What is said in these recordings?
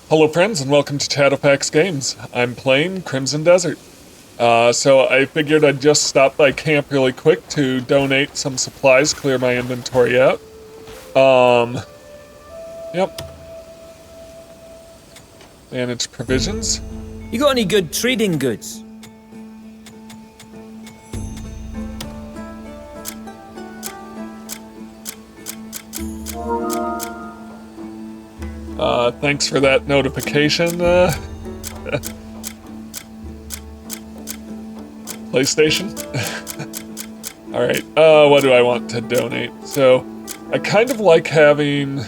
Hello friends and welcome to Chadowfax Games. I'm playing Crimson Desert. So I figured I'd just stop by camp really quick to donate some supplies, clear my inventory out. Yep. Manage provisions. You got any good trading goods? Thanks for that notification, PlayStation. Alright, what do I want to donate? So, I kind of like having...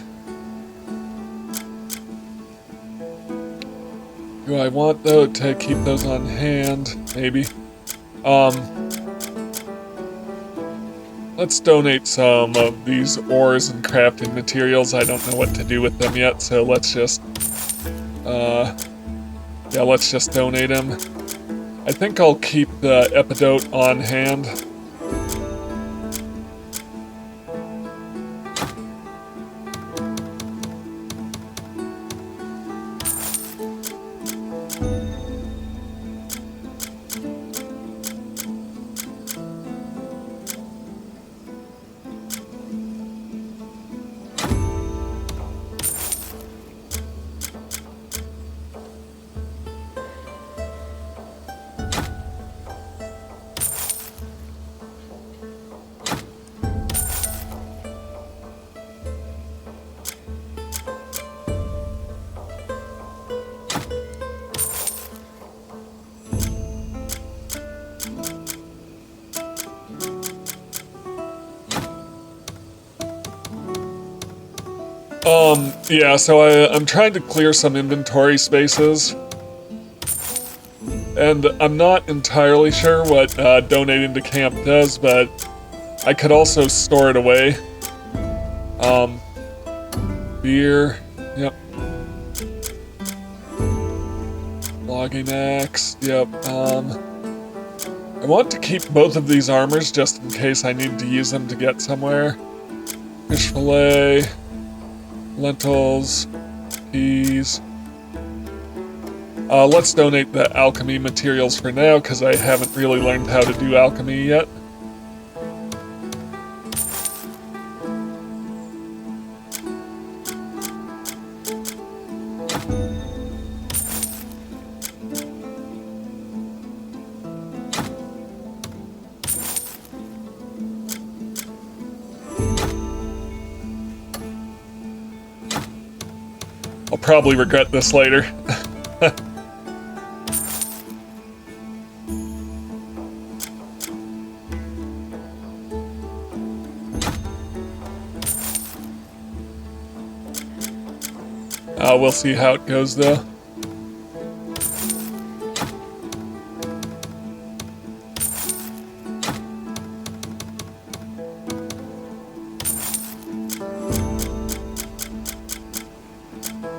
Do I want, though, to keep those on hand? Maybe. Let's donate some of these ores and crafting materials. I don't know what to do with them yet, so let's just... yeah, let's just donate them. I think I'll keep the Epidote on hand. Yeah, so I'm trying to clear some inventory spaces. And I'm not entirely sure what donating to camp does, but I could also store it away. Beer, yep. Logging axe, yep. I want to keep both of these armors just in case I need to use them to get somewhere. Fish fillet. Lentils, peas. Let's donate the alchemy materials for now, because I haven't really learned how to do alchemy yet. I'll probably regret this later. We'll see how it goes though.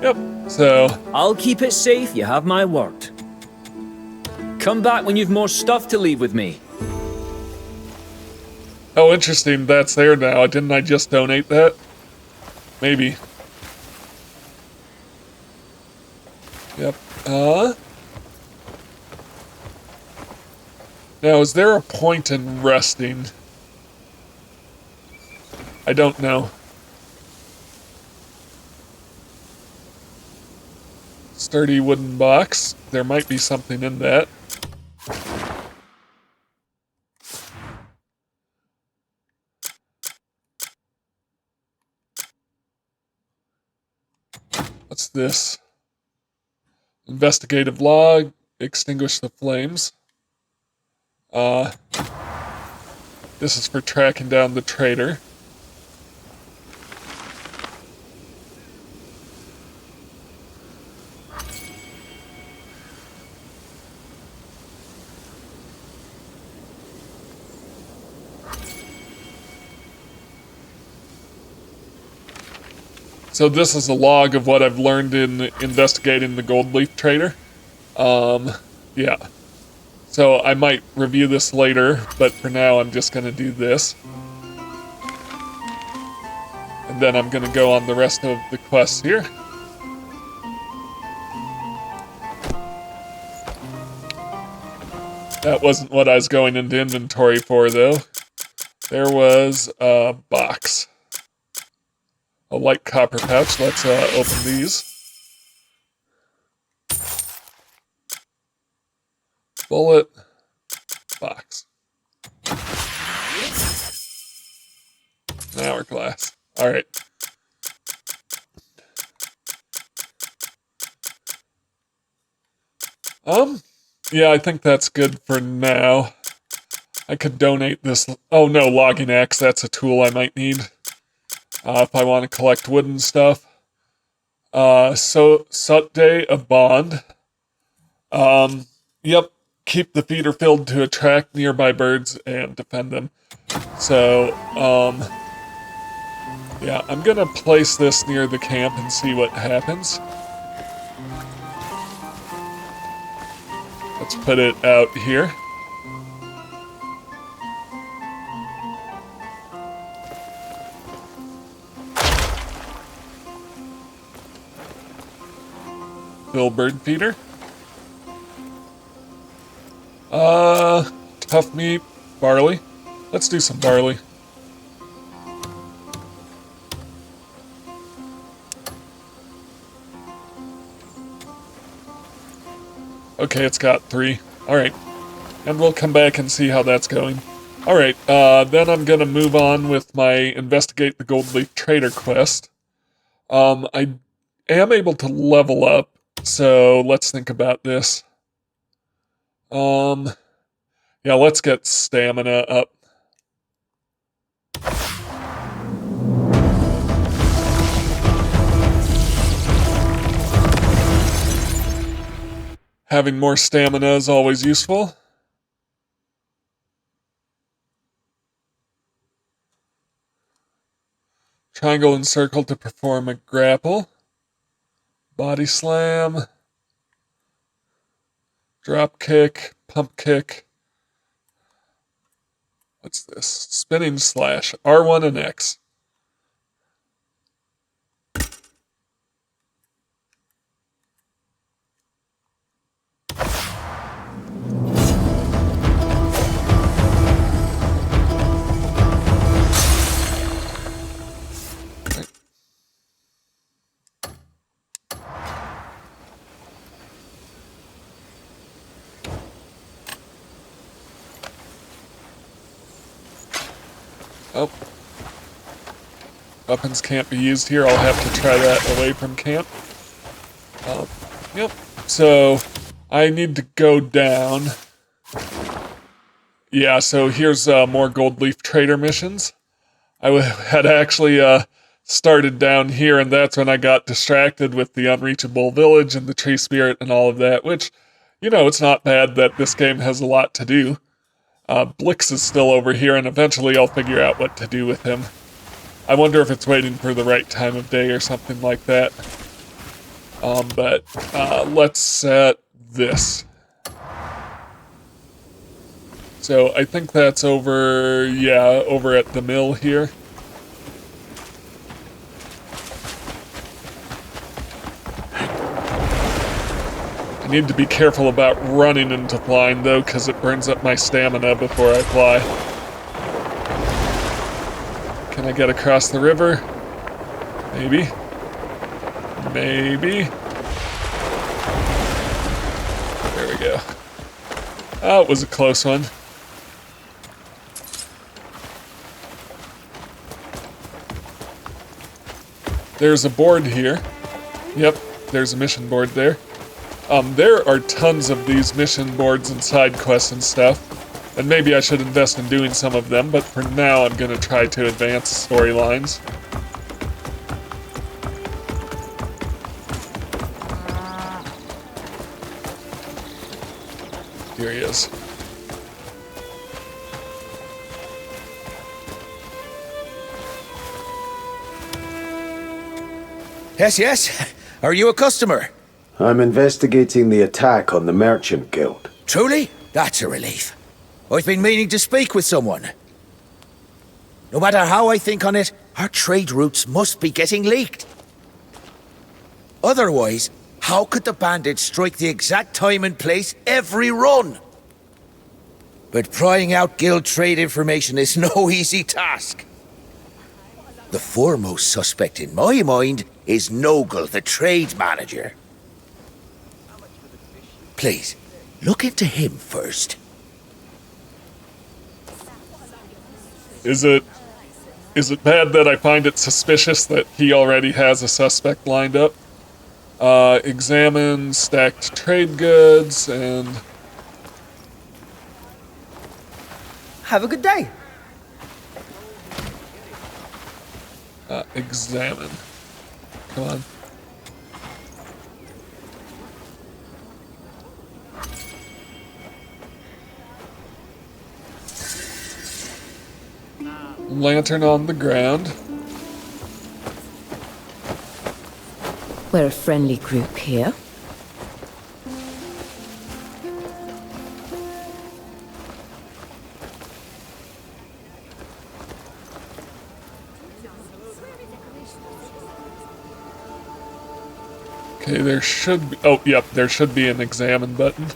Yep, so... I'll keep it safe, you have my word. Come back when you've more stuff to leave with me. Oh, interesting, that's there now. Didn't I just donate that? Maybe. Yep, now, is there a point in resting? I don't know. Sturdy wooden box. There might be something in that. What's this? Investigative log. Extinguish the flames. This is for tracking down the traitor. So this is a log of what I've learned in investigating the gold leaf trader. Yeah. So I might review this later, but for now I'm just gonna do this. And then I'm gonna go on the rest of the quests here. That wasn't what I was going into inventory for, though. There was a box. A light copper pouch. Let's open these. Bullet. Box. Hourglass. Alright. Yeah, I think that's good for now. I could donate this. Oh no, logging axe. That's a tool I might need if I want to collect wooden stuff. So Sutday a bond. Yep. Keep the feeder filled to attract nearby birds and defend them. So, yeah, I'm gonna place this near the camp and see what happens. Let's put it out here. Fill bird feeder. Tough meat, barley. Let's do some barley. Okay, it's got 3. Alright. And we'll come back and see how that's going. Alright, then I'm gonna move on with my Investigate the Gold Leaf Traitor quest. I am able to level up, so let's think about this. Yeah, let's get stamina up. Having more stamina is always useful. Triangle and circle to perform a grapple. Body slam. Drop kick. Pump kick. What's this? Spinning slash. R1 and X. Oh. Weapons can't be used here. I'll have to try that away from camp. Yep. So, I need to go down. Yeah, so here's more Gold Leaf Trader missions. I had actually started down here, and that's when I got distracted with the Unreachable Village and the Tree Spirit and all of that, which, you know, it's not bad that this game has a lot to do. Blix is still over here, and eventually I'll figure out what to do with him. I wonder if it's waiting for the right time of day or something like that. But let's set this. So I think that's over, yeah, over at the mill here. I need to be careful about running into flying, though, because it burns up my stamina before I fly. Can I get across the river? Maybe. Maybe. There we go. Oh, it was a close one. There's a board here. Yep, there's a mission board there. There are tons of these mission boards and side quests and stuff, and maybe I should invest in doing some of them, but for now I'm gonna try to advance storylines. Here he is. Yes, yes. Are you a customer? I'm investigating the attack on the Merchant Guild. Truly? That's a relief. I've been meaning to speak with someone. No matter how I think on it, our trade routes must be getting leaked. Otherwise, how could the bandits strike the exact time and place every run? but prying out guild trade information is no easy task. The foremost suspect in my mind is Nogle, the trade manager. Please, look into him first. Is it bad that I find it suspicious that he already has a suspect lined up? Examine stacked trade goods and... Have a good day. Examine. Come on. Lantern on the ground. We're a friendly group here. Okay, there should be... Oh, yep, there should be an examine button.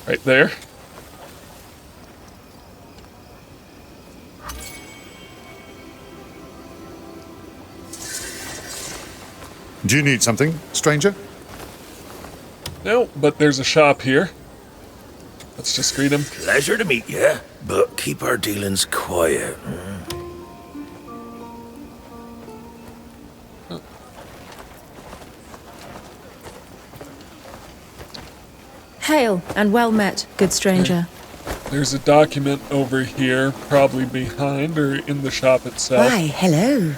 Right there. Do you need something, stranger? No, but there's a shop here. Let's just greet him. Pleasure to meet you, but keep our dealings quiet. Hail, and well met, good stranger. There's a document over here, probably behind or in the shop itself. Why, hello.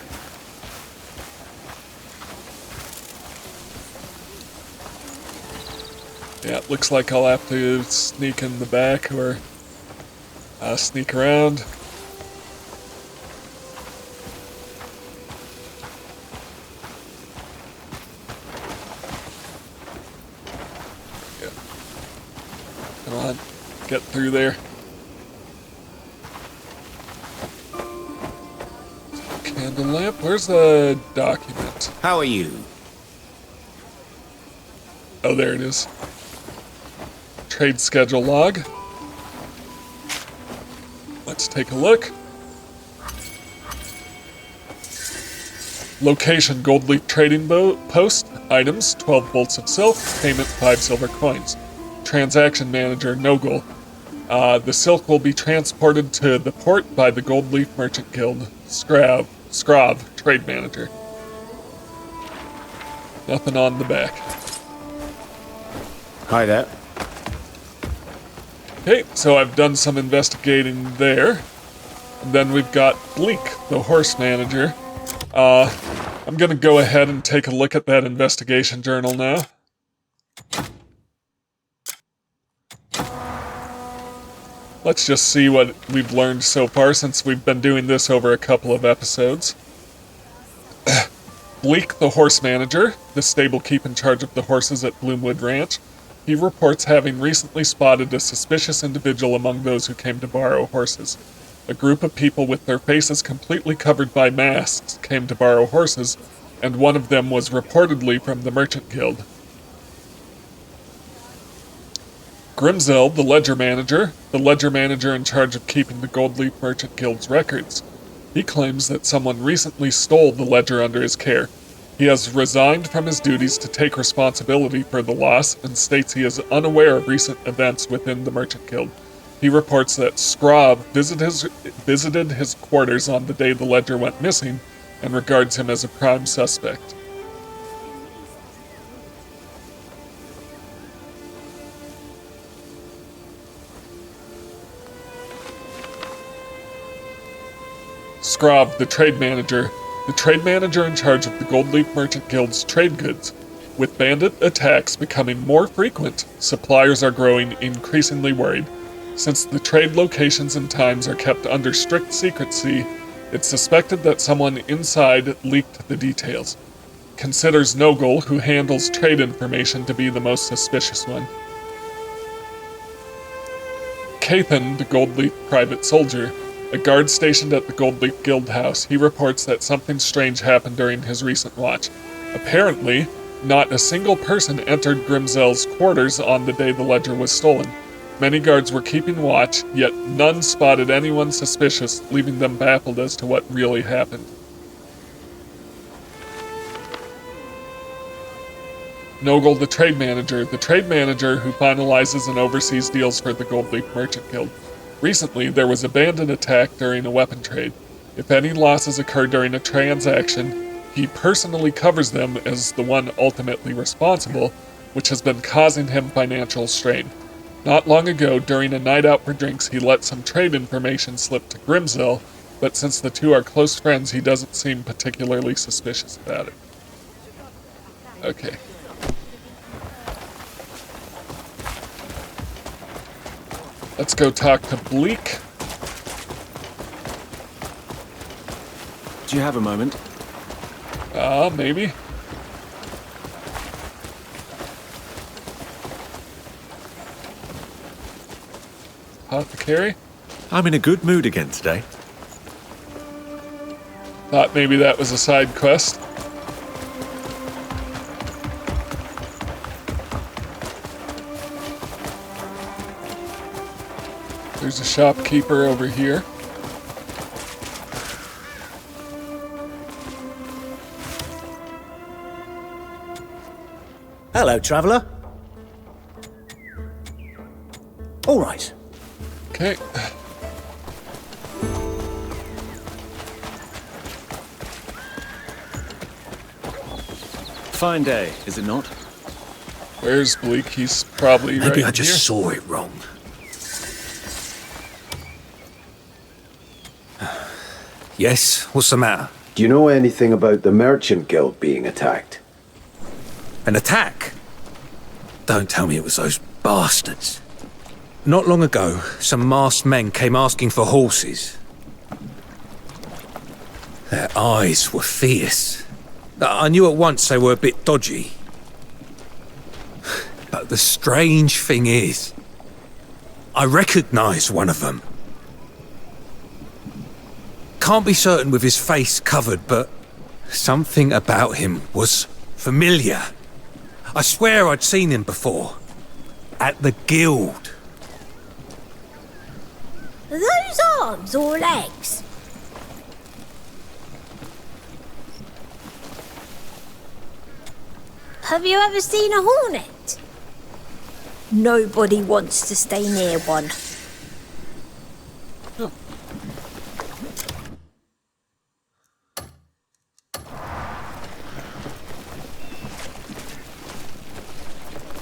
Yeah, it looks like I'll have to sneak in the back or sneak around. Yeah. Come on, get through there. Candle lamp, where's the document? How are you? Oh, there it is. Trade schedule log. Let's take a look. Location, Gold Leaf Trading Post. Items, 12 bolts of silk. Payment, 5 silver coins. Transaction manager, Nogle. The silk will be transported to the port by the Gold Leaf Merchant Guild. Scrov, trade manager. Nothing on the back. Hi there. Okay, so I've done some investigating there. And then we've got Bleak, the horse manager. I'm gonna go ahead and take a look at that investigation journal now. Let's just see what we've learned so far since we've been doing this over a couple of episodes. Bleak, the horse manager, the stable keep in charge of the horses at Bloomwood Ranch. He reports having recently spotted a suspicious individual among those who came to borrow horses. A group of people with their faces completely covered by masks came to borrow horses, and one of them was reportedly from the Merchant Guild. Grimzel, the ledger manager in charge of keeping the Gold Leaf Merchant Guild's records. He claims that someone recently stole the ledger under his care. He has resigned from his duties to take responsibility for the loss and states he is unaware of recent events within the Merchant Guild. He reports that Scrov visited his quarters on the day the ledger went missing and regards him as a prime suspect. Scrov, the trade manager in charge of the Gold Leaf Merchant Guild's trade goods. With bandit attacks becoming more frequent, suppliers are growing increasingly worried. Since the trade locations and times are kept under strict secrecy, it's suspected that someone inside leaked the details. Considers Nogle, who handles trade information, to be the most suspicious one. Cathan, the Gold Leaf private soldier, a guard stationed at the Gold Leaf Guild House. He reports that something strange happened during his recent watch. Apparently, not a single person entered Grimzel's quarters on the day the ledger was stolen. Many guards were keeping watch, yet none spotted anyone suspicious, leaving them baffled as to what really happened. Nogel, the trade manager who finalizes and oversees deals for the Goldleaf Merchant Guild. Recently, there was a bandit attack during a weapon trade. If any losses occur during a transaction, he personally covers them as the one ultimately responsible, which has been causing him financial strain. Not long ago, during a night out for drinks, he let some trade information slip to Grimsel, but since the two are close friends, he doesn't seem particularly suspicious about it. Okay. Let's go talk to Bleak. Do you have a moment? Maybe. Apothecary? I'm in a good mood again today. Thought maybe that was a side quest. There's a shopkeeper over here. Hello, traveller. All right. Okay. Fine day, is it not? Where's Bleak? He's probably right Maybe I here. just saw it wrong. Yes, what's the matter? Do you know anything about the Merchant Guild being attacked? An attack? Don't tell me it was those bastards. Not long ago, some masked men came asking for horses. Their eyes were fierce. I knew at once they were a bit dodgy. But the strange thing is, I recognised one of them. Can't be certain with his face covered, but something about him was familiar. I swear I'd seen him before. At the guild. Are those arms or legs? Have you ever seen a hornet? Nobody wants to stay near one.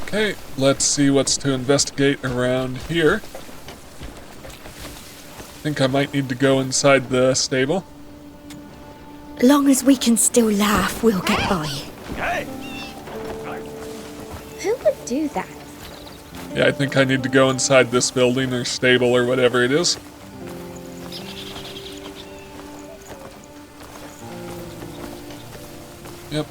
Okay, let's see what's to investigate around here. I think I might need to go inside the stable. Long as we can still laugh, we'll get by. Who would do that? Yeah, I think I need to go inside this building or stable or whatever it is. Yep.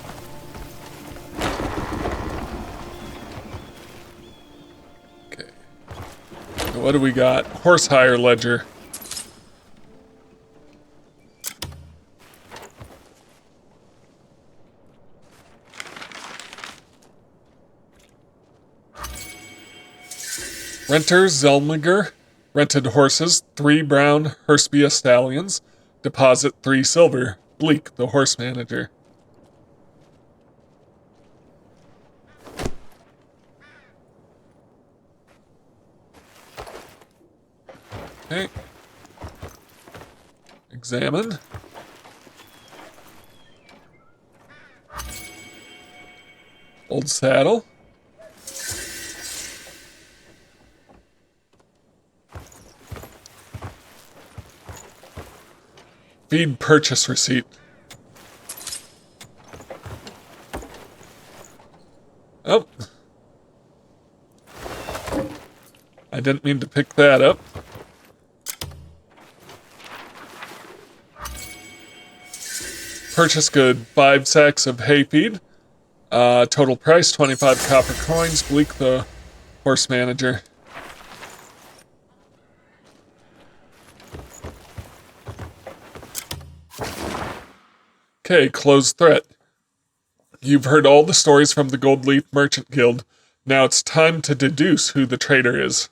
Okay. So what do we got? Horse hire ledger. Renter Zelmiger rented horses, 3 brown Herspia stallions. Deposit 3 silver. Bleak, the horse manager. Okay. Examine. Old saddle. Feed purchase receipt. Oh. I didn't mean to pick that up. Purchase good, 5 sacks of hay feed. Total price, 25 copper coins. Bleak, the horse manager. Okay, closed threat. You've heard all the stories from the Goldleaf Merchant Guild. Now it's time to deduce who the traitor is.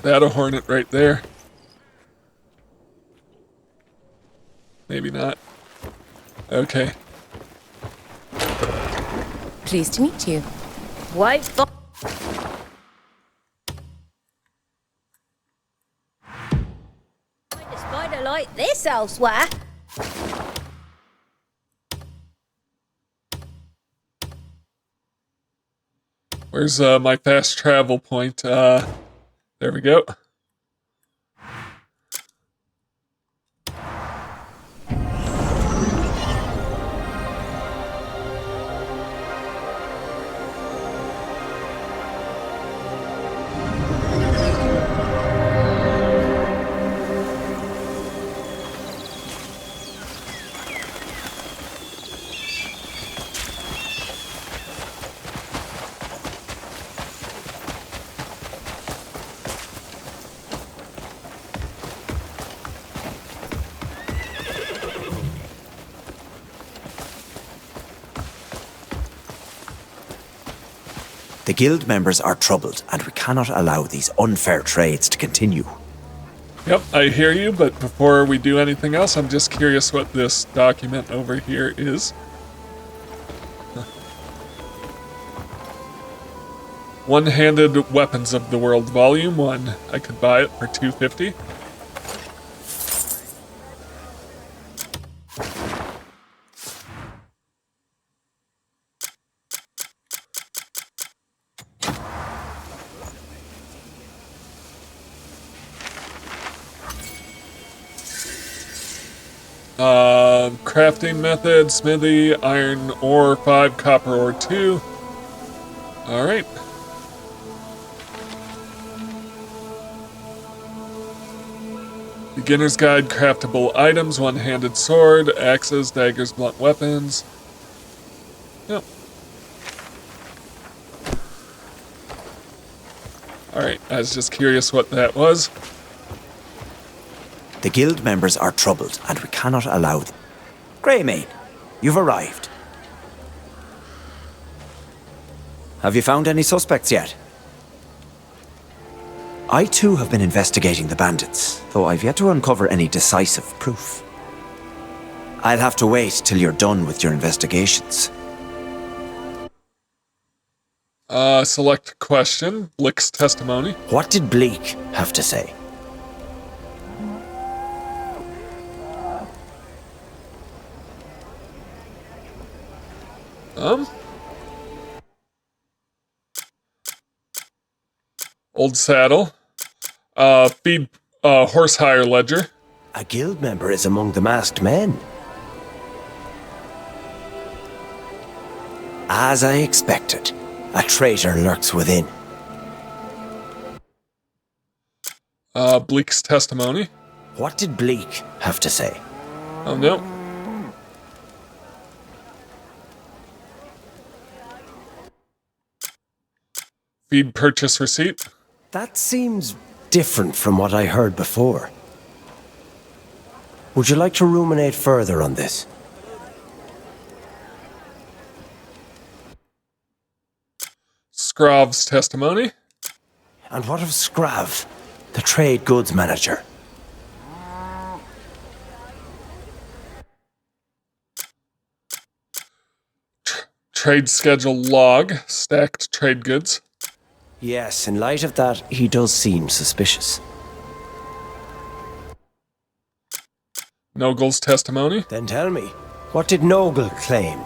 that a hornet right there? Maybe not. Okay. Pleased to meet you. Wait for... Find a spider like this elsewhere. Where's my fast travel point? There we go. The guild members are troubled, and we cannot allow these unfair trades to continue. Yep, I hear you, but before we do anything else, I'm just curious what this document over here is. One-Handed Weapons of the World, Volume 1. I could buy it for $2.50. Crafting method, smithy, iron ore 5, copper ore 2. Alright. Beginner's Guide, craftable items, one-handed sword, axes, daggers, blunt weapons. Yep. Alright, I was just curious what that was. The guild members are troubled, and we cannot allow them. Greymane, you've arrived. Have you found any suspects yet? I too have been investigating the bandits, though I've yet to uncover any decisive proof. I'll have to wait till you're done with your investigations. Select question. Blick's testimony. What did Bleak have to say? Old saddle. Feed horse hire ledger. A guild member is among the masked men. As I expected, a traitor lurks within. Bleak's testimony. What did Bleak have to say? Oh no. Feed purchase receipt. That seems different from what I heard before. Would you like to ruminate further on this? Scrav's testimony. And what of Scrav, the trade goods manager? Trade schedule log. Stacked trade goods. Yes, in light of that, he does seem suspicious. Nogle's testimony. Then tell me, what did Nogle claim?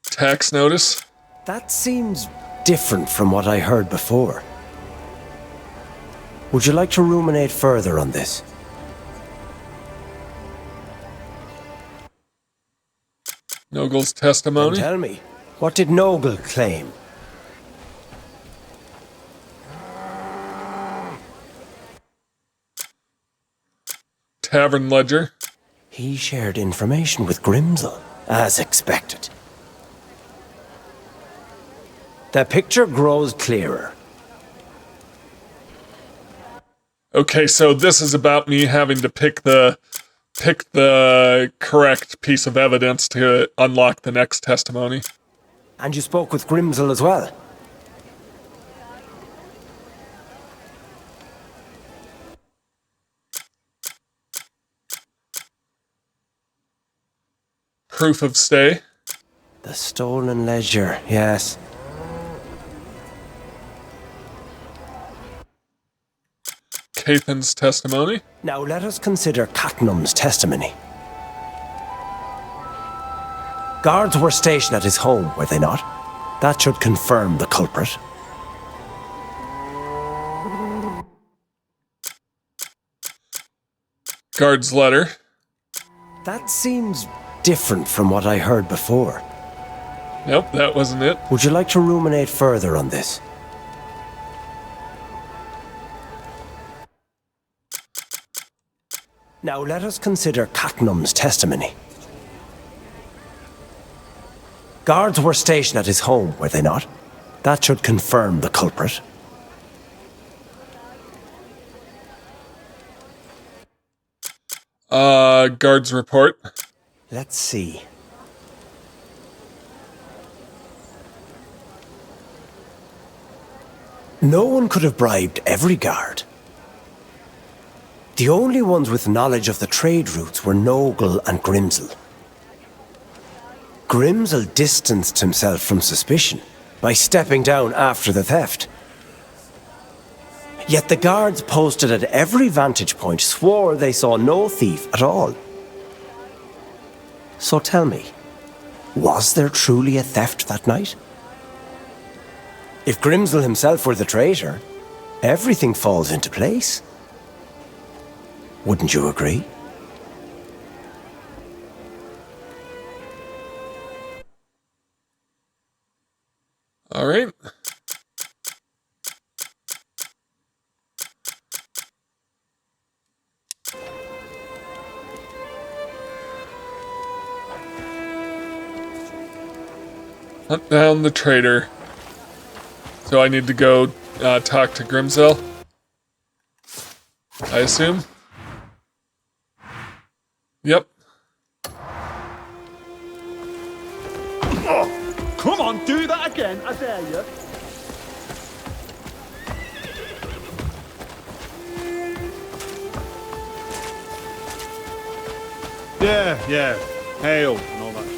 Tax notice. That seems different from what I heard before. Would you like to ruminate further on this? Nogle's testimony. Then tell me, what did Nogle claim? Tavern ledger. He shared information with Grimsel, as expected. The picture grows clearer. Okay, so this is about me having to pick the pick the correct piece of evidence to unlock the next testimony. And you spoke with Grimsel as well? Proof of stay. The stolen ledger, yes. Cathan's testimony. Now let us consider Catnum's testimony. Guards were stationed at his home, were they not? That should confirm the culprit. Guard's letter. That seems different from what I heard before. Nope, that wasn't it. Would you like to ruminate further on this? Now let us consider Catnum's testimony. Guards were stationed at his home, were they not? That should confirm the culprit. Guard's report. Let's see. No one could have bribed every guard. The only ones with knowledge of the trade routes were Nogle and Grimsel. Grimsel distanced himself from suspicion by stepping down after the theft. Yet the guards posted at every vantage point swore they saw no thief at all. So tell me, was there truly a theft that night? If Grimsel himself were the traitor, everything falls into place. Wouldn't you agree? All right. Hunt down the traitor. So I need to go talk to Grimsel, I assume. Yep. Oh, come on, do that again, I dare you. Yeah, hail and all that shit.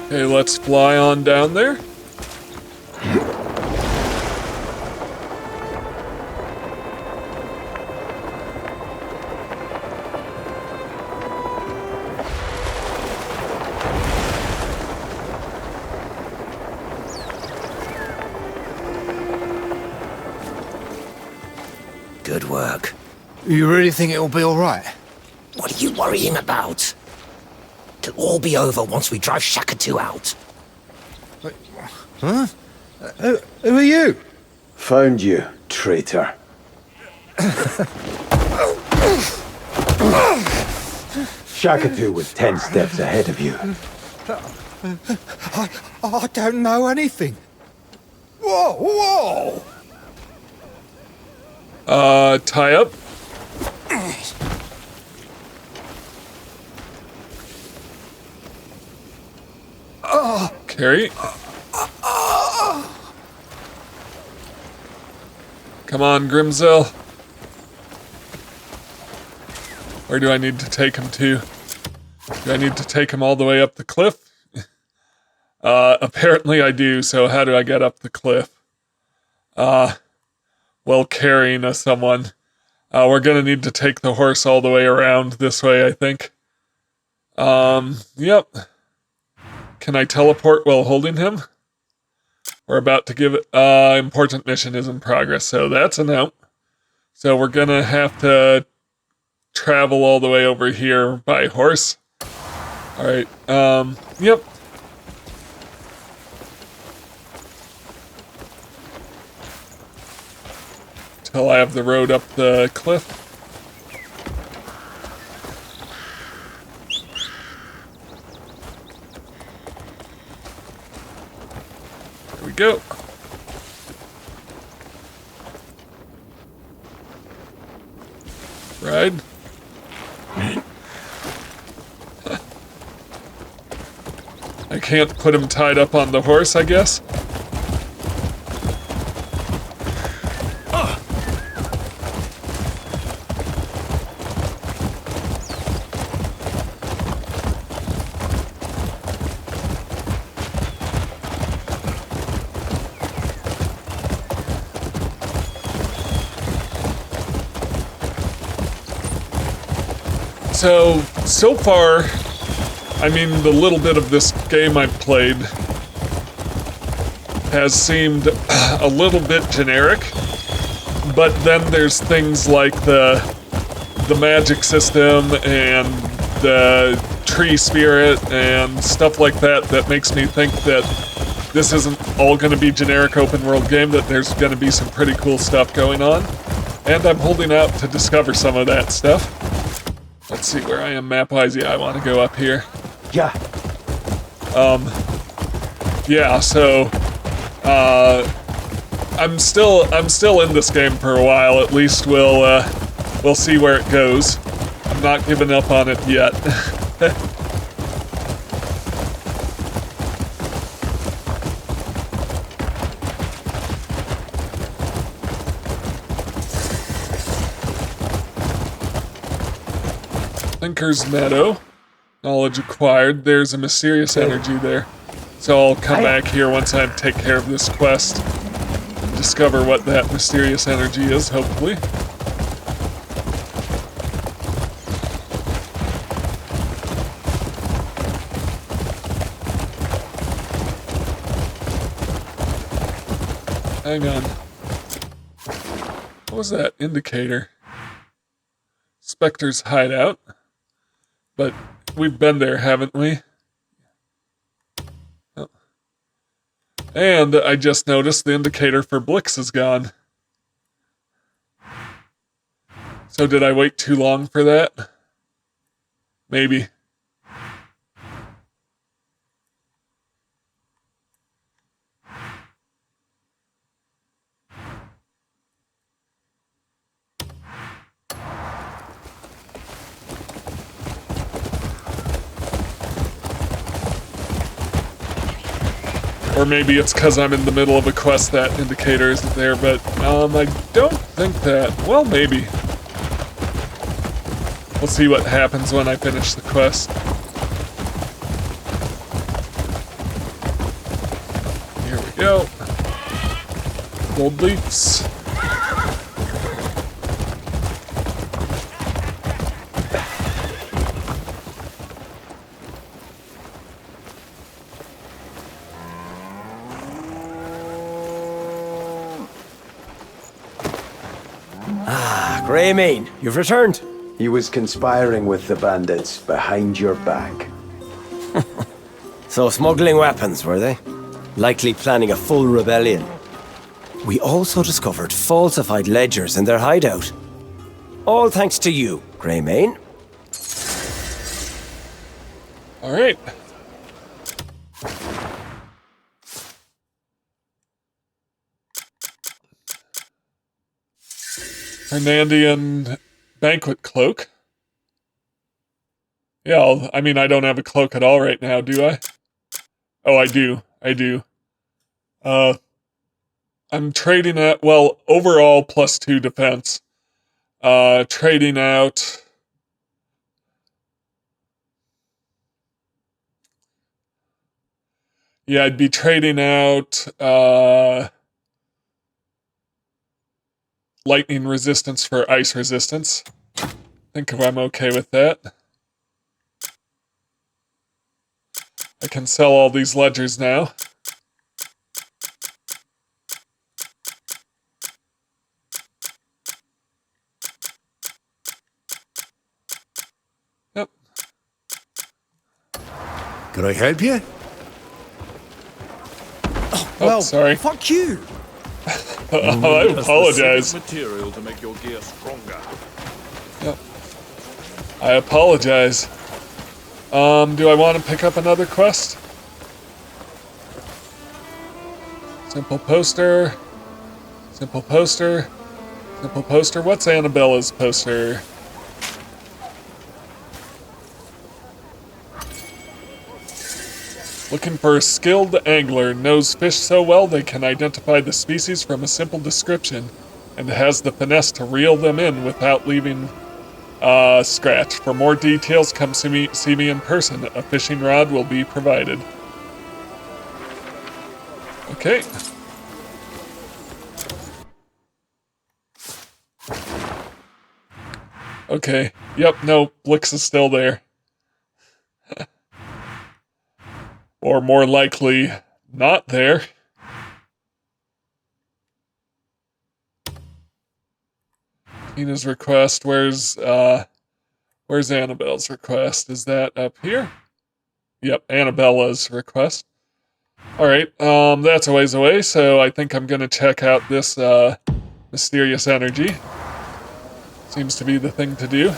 Okay, let's fly on down there. Good work. You really think it'll be all right? What are you worrying about? It'll all be over once we drive Shakatu out. Huh? Who are you? Found you, traitor. Shakatu was 10 steps ahead of you. I don't know anything. Whoa! Tie up. Carry. Come on, Grimsel. Where do I need to take him to? Do I need to take him all the way up the cliff? Apparently I do, so how do I get up the cliff? Well, carrying someone. We're gonna need to take the horse all the way around this way, I think. Yep. Can I teleport while holding him? We're about to give it, important mission is in progress, so that's a no. So we're gonna have to travel all the way over here by horse. Alright, yep. Till I have the road up the cliff. Here we go. Ride. I can't put him tied up on the horse, I guess. So far, I mean, the little bit of this game I've played has seemed a little bit generic, but then there's things like the magic system and the tree spirit and stuff like that that makes me think that this isn't all going to be generic open world game, that there's going to be some pretty cool stuff going on, and I'm holding out to discover some of that stuff. Let's see where I am map-wise. Yeah, I want to go up here. Yeah. Yeah, so I'm still in this game for a while. At least we'll see where it goes. I'm not giving up on it yet. Thinker's Meadow. Knowledge acquired. There's a mysterious energy there. So I'll come back here once I take care of this quest. Discover what that mysterious energy is, hopefully. Hang on. What was that indicator? Spectre's hideout. But we've been there, haven't we? Oh. And I just noticed the indicator for Blix is gone. So did I wait too long for that? Maybe. Or maybe it's because I'm in the middle of a quest that indicator isn't there, but I don't think that. Well, maybe. We'll see what happens when I finish the quest. Here we go. Gold leaps. Greymane, you've returned. He was conspiring with the bandits behind your back. So smuggling weapons, were they? Likely planning a full rebellion. We also discovered falsified ledgers in their hideout. All thanks to you, Greymane. All right. Hernandian banquet cloak. Yeah, I mean, I don't have a cloak at all right now, do I? Oh, I do. I'm trading at, well, overall +2 defense. Trading out... Yeah, I'd be trading out, lightning resistance for ice resistance. Think if I'm okay with that. I can sell all these ledgers now. Yep. Can I help you? Oh, sorry. Fuck you! I apologize. Material to make your gear stronger. Yep. I apologize. Do I want to pick up another quest? Simple poster. Simple poster. Simple poster. What's Annabella's poster? Looking for a skilled angler, knows fish so well they can identify the species from a simple description, and has the finesse to reel them in without leaving a scratch. For more details, come see me in person. A fishing rod will be provided. Okay. Okay. Yep, no, Blix is still there. Or more likely, not there. Tina's request, where's Annabelle's request? Is that up here? Yep, Annabella's request. Alright, that's a ways away, so I think I'm gonna check out this, mysterious energy. Seems to be the thing to do.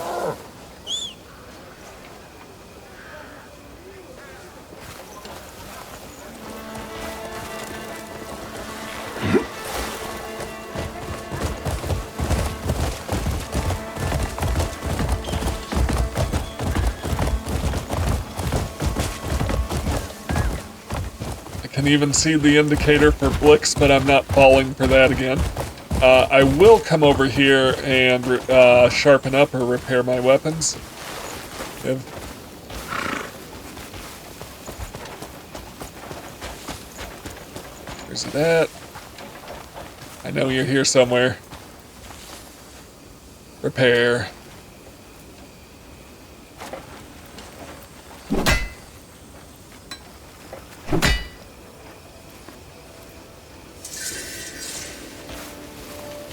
I can even see the indicator for Blix, but I'm not falling for that again. I will come over here and sharpen up or repair my weapons. Where's it at? I know you're here somewhere. Repair.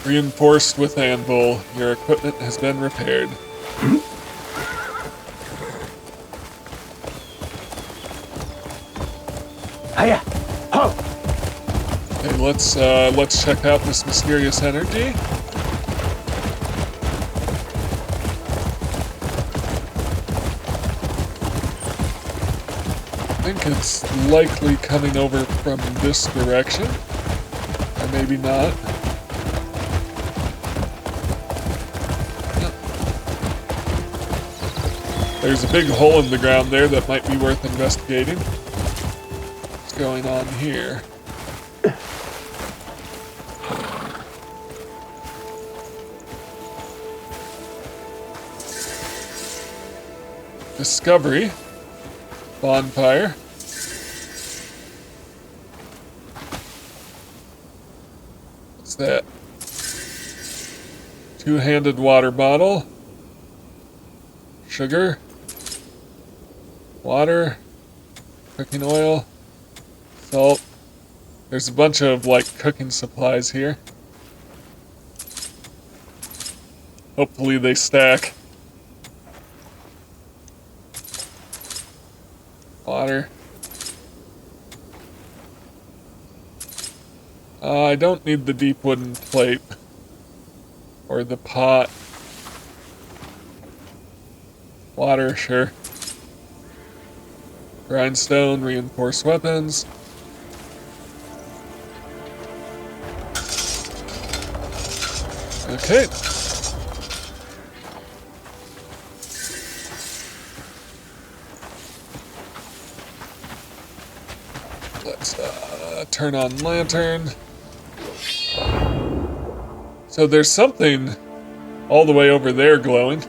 Reinforced with anvil. Your equipment has been repaired. Hiya! Ho! Okay, let's check out this mysterious energy. I think it's likely coming over from this direction. Or maybe not. There's a big hole in the ground there that might be worth investigating. What's going on here? Discovery. Bonfire. What's that? Two-handed water bottle. Sugar. Water. Cooking oil. Salt. There's a bunch of, like, cooking supplies here. Hopefully they stack. Water. I don't need the deep wooden plate. Or the pot. Water, sure. Grindstone, reinforced weapons. Okay. Let's turn on lantern. So there's something all the way over there glowing.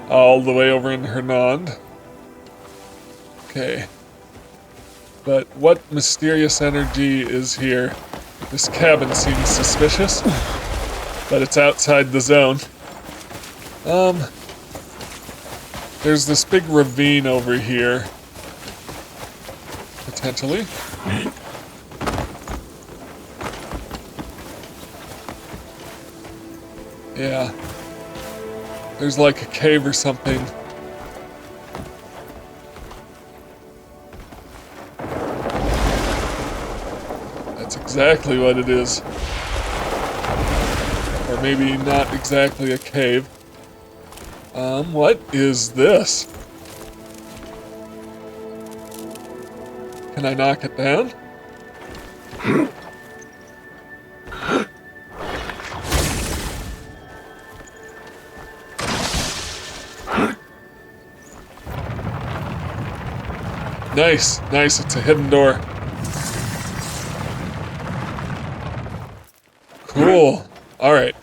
All the way over in Hernand. Okay. But what mysterious energy is here? This cabin seems suspicious, but it's outside the zone. There's this big ravine over here. Potentially. Yeah. There's like a cave or something. That's exactly what it is. Or maybe not exactly a cave. What is this? Can I knock it down? Nice, nice, it's a hidden door. Cool. Alright.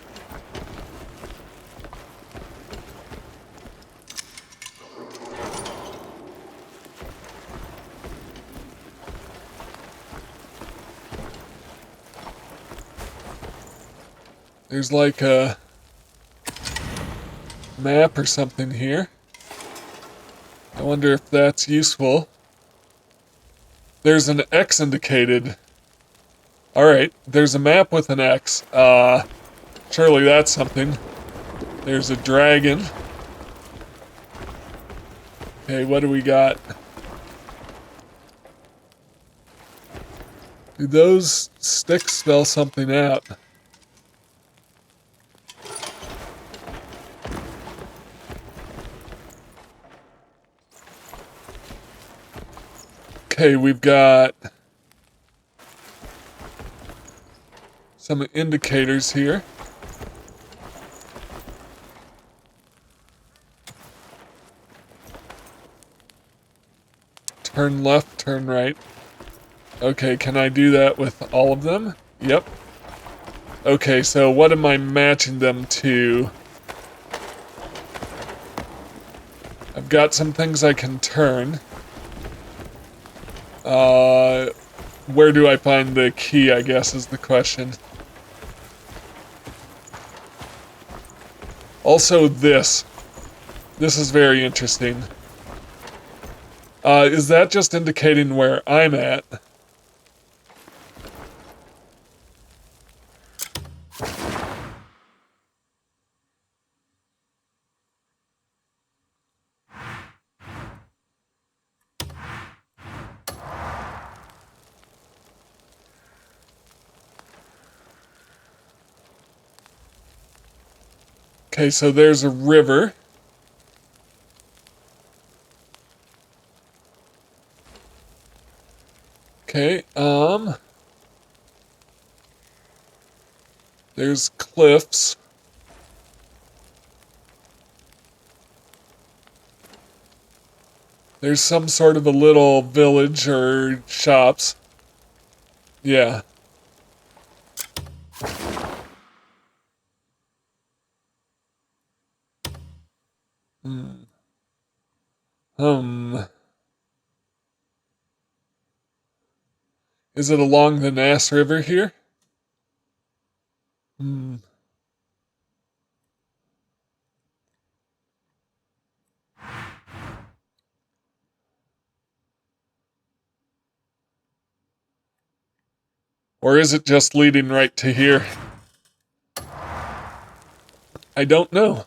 There's like a map or something here. I wonder if that's useful. There's an X indicated. Alright, there's a map with an X. Surely that's something. There's a dragon. Okay, what do we got? Do those sticks spell something out? Okay, we've got some indicators here. Turn left, turn right. Okay, can I do that with all of them? Yep. Okay, so what am I matching them to? I've got some things I can turn. Where do I find the key, I guess, is the question. Also this. This is very interesting. Is that just indicating where I'm at? Okay, so there's a river. Okay, there's cliffs. There's some sort of a little village or shops. Yeah. Is it along the Nass River here? Or is it just leading right to here? I don't know.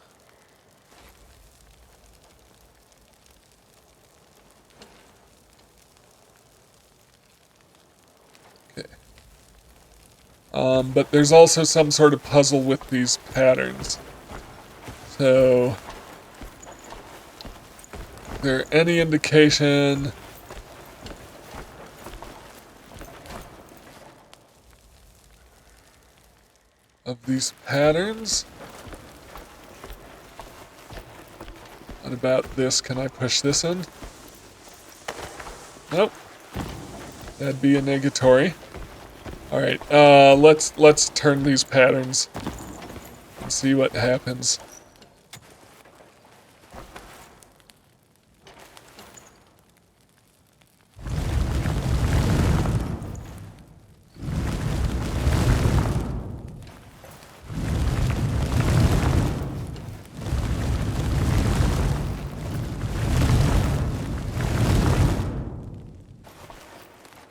Okay. But there's also some sort of puzzle with these patterns. So, is there any indication of these patterns? What about this? Can I push this in? Nope. That'd be a negatory. Alright, let's turn these patterns and see what happens.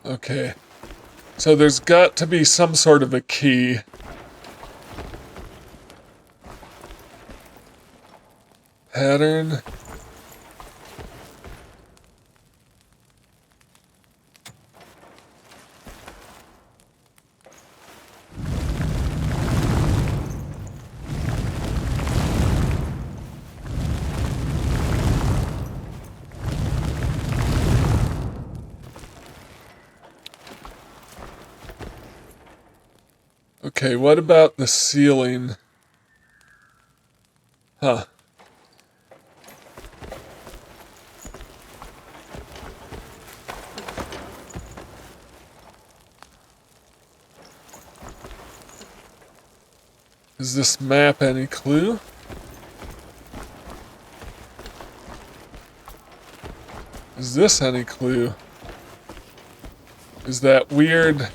Okay. So there's got to be some sort of a key. Pattern. Okay, what about the ceiling? Huh. Is this map any clue? Is this any clue? Is that weird?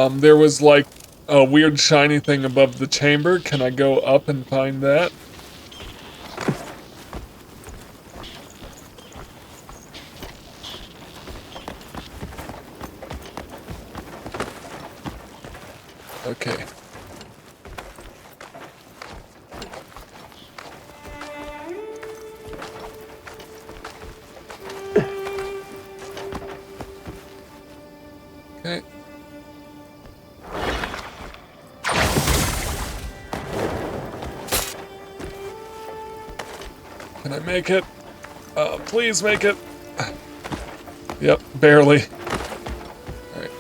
There was like a weird shiny thing above the chamber. Can I go up and find that? Okay. Okay. Can I make it? Please make it. Yep, barely. Alright.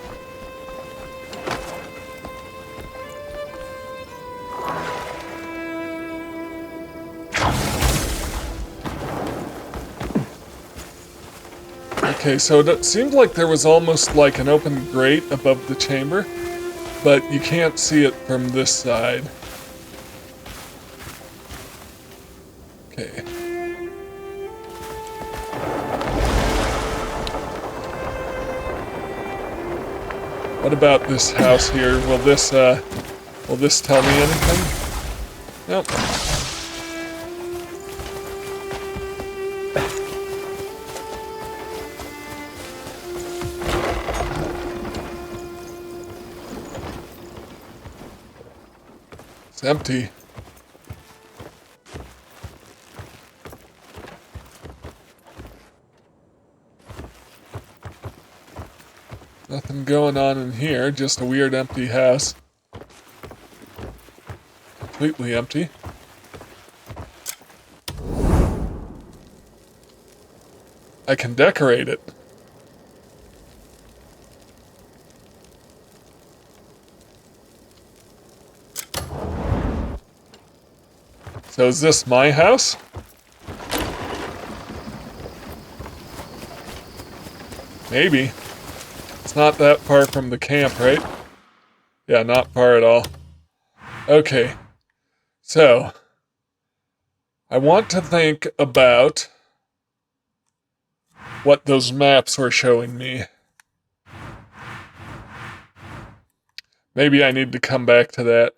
Okay, so it seemed like there was almost like an open grate above the chamber, but you can't see it from this side. Okay. What about this house here? Will this tell me anything? Nope. It's empty. Nothing going on in here, just a weird empty house. Completely empty. I can decorate it. So is this my house? Maybe. It's not that far from the camp, right? Yeah, not far at all. Okay. So, I want to think about what those maps were showing me. Maybe I need to come back to that.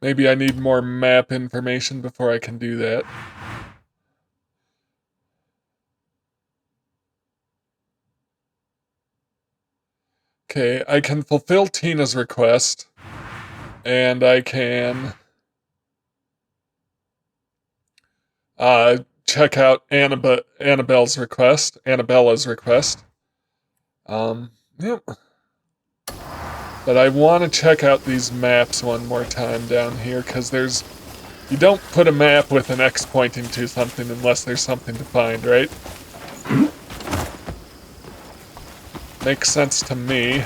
Maybe I need more map information before I can do that. Okay, I can fulfill Tina's request, and I can check out Annabella's request. Yep. But I want to check out these maps one more time down here, because you don't put a map with an X pointing to something unless there's something to find, right? Makes sense to me.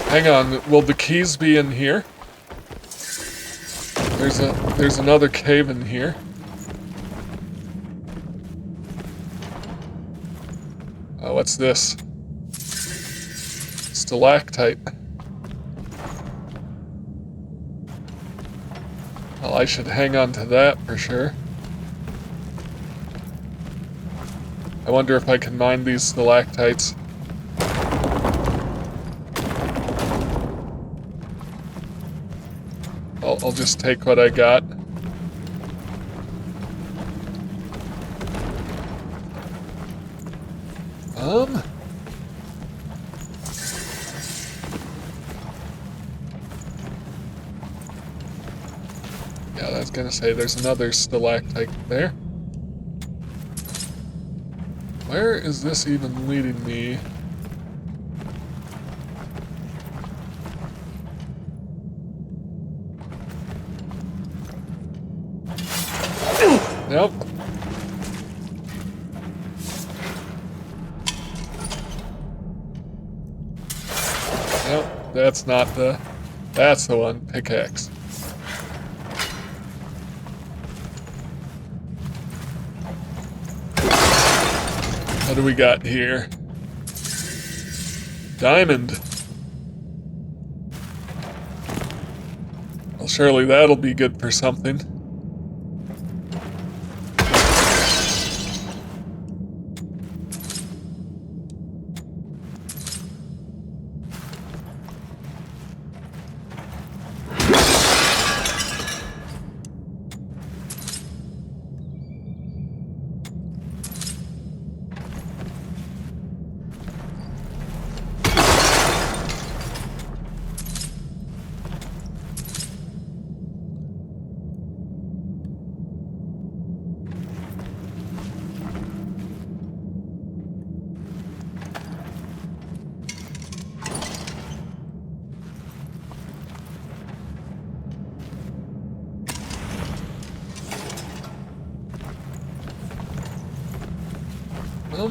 Hang on, will the keys be in here? There's another cave in here. Oh, what's this? Stalactite. Well, I should hang on to that for sure. I wonder if I can mine these stalactites. I'll just take what I got. Yeah, I was gonna say there's another stalactite there. Where is this even leading me? Nope, that's not the... That's the one. Pickaxe. What do we got here? Diamond. Well, surely that'll be good for something.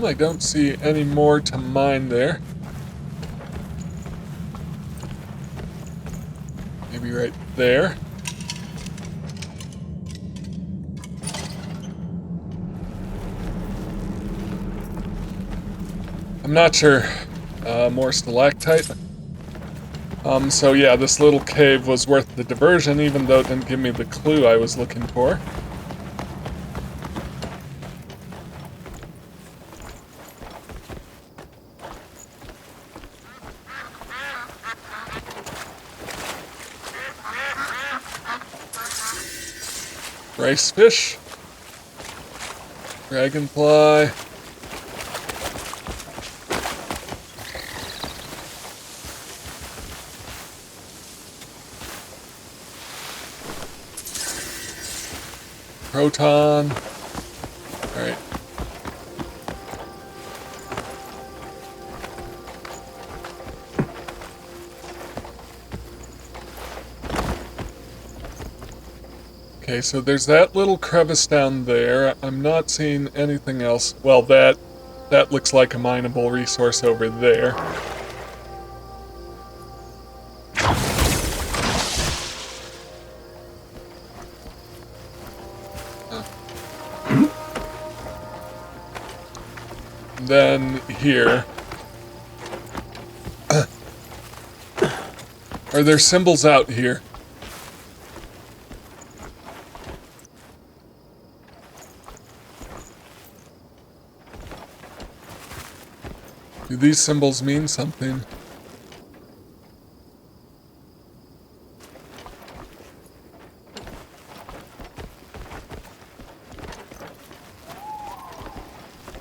I don't see any more to mine there. Maybe right there. I'm not sure. More stalactite. So yeah, this little cave was worth the diversion, even though it didn't give me the clue I was looking for. Rice fish, dragonfly, proton. All right. Okay, so there's that little crevice down there. I'm not seeing anything else. Well, that looks like a mineable resource over there. Then here. Are there symbols out here? Do these symbols mean something?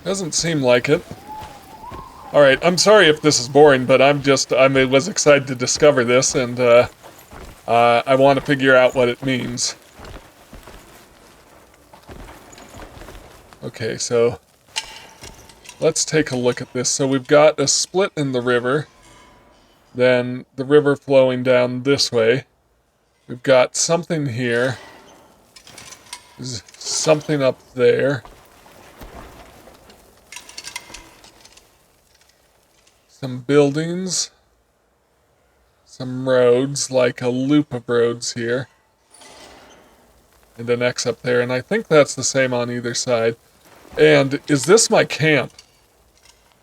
Doesn't seem like it. Alright, I'm sorry if this is boring, but I was excited to discover this, and I want to figure out what it means. Okay, so let's take a look at this. So we've got a split in the river, then the river flowing down this way. We've got something here. There's something up there. Some buildings. Some roads, like a loop of roads here. And an X up there, and I think that's the same on either side. And is this my camp?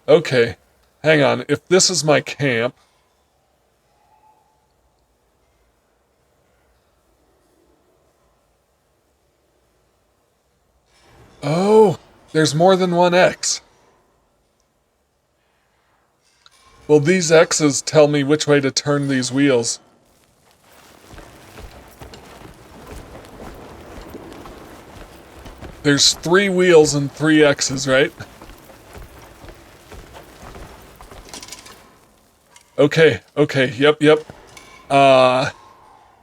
Okay, hang on. If this is my camp... Oh, there's more than one X. Well, these X's tell me which way to turn these wheels. There's 3 wheels and 3 X's, right? Okay, yep.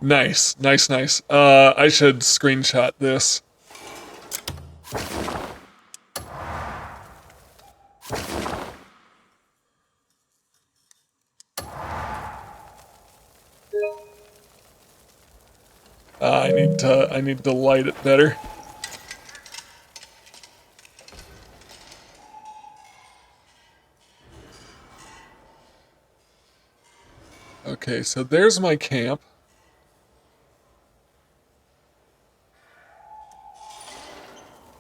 Nice. I should screenshot this. I need to light it better. Okay, so there's my camp.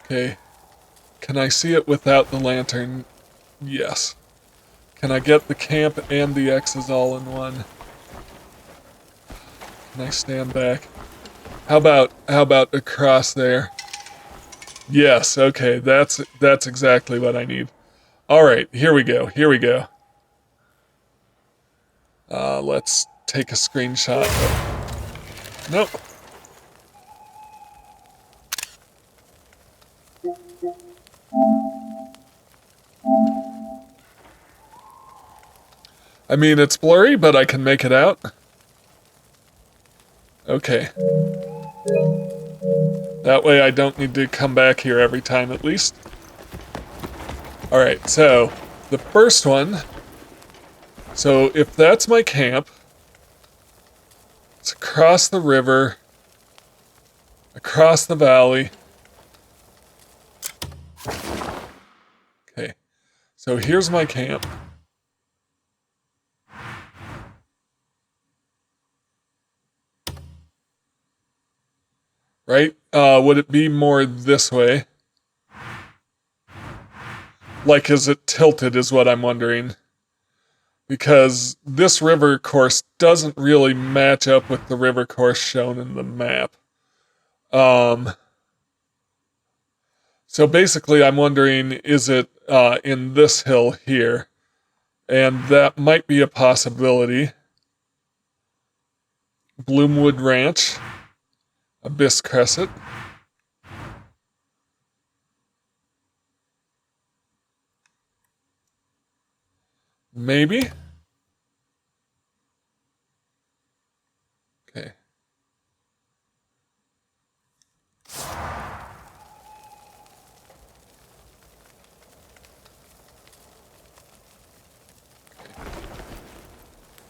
Okay. Can I see it without the lantern? Yes. Can I get the camp and the X's all in one? Can I stand back? How about across there? Yes, okay, that's exactly what I need. Alright, here we go, here we go. Let's take a screenshot. Nope. I mean, it's blurry, but I can make it out. Okay. That way I don't need to come back here every time, at least. Alright, so, the first one... So, if that's my camp... It's across the river... Across the valley... Okay. So, here's my camp. Right? Would it be more this way? Like, is it tilted is what I'm wondering. Because this river course doesn't really match up with the river course shown in the map. So basically I'm wondering, is it in this hill here? And that might be a possibility. Bloomwood Ranch. Abyss Crescent. Maybe? Okay.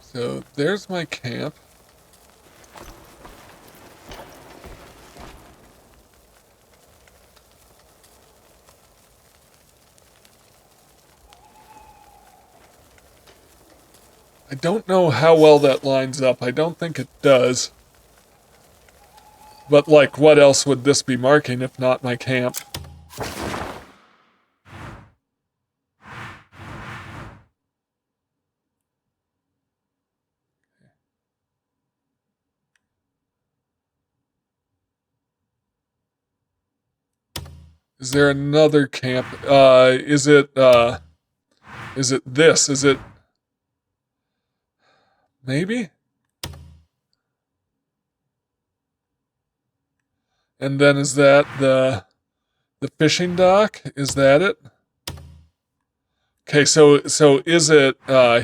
So there's my camp. I don't know how well that lines up. I don't think it does. But, like, what else would this be marking if not my camp? Is there another camp? Is it this? Is it... Maybe? And then is that the fishing dock? Is that it? Okay, so is it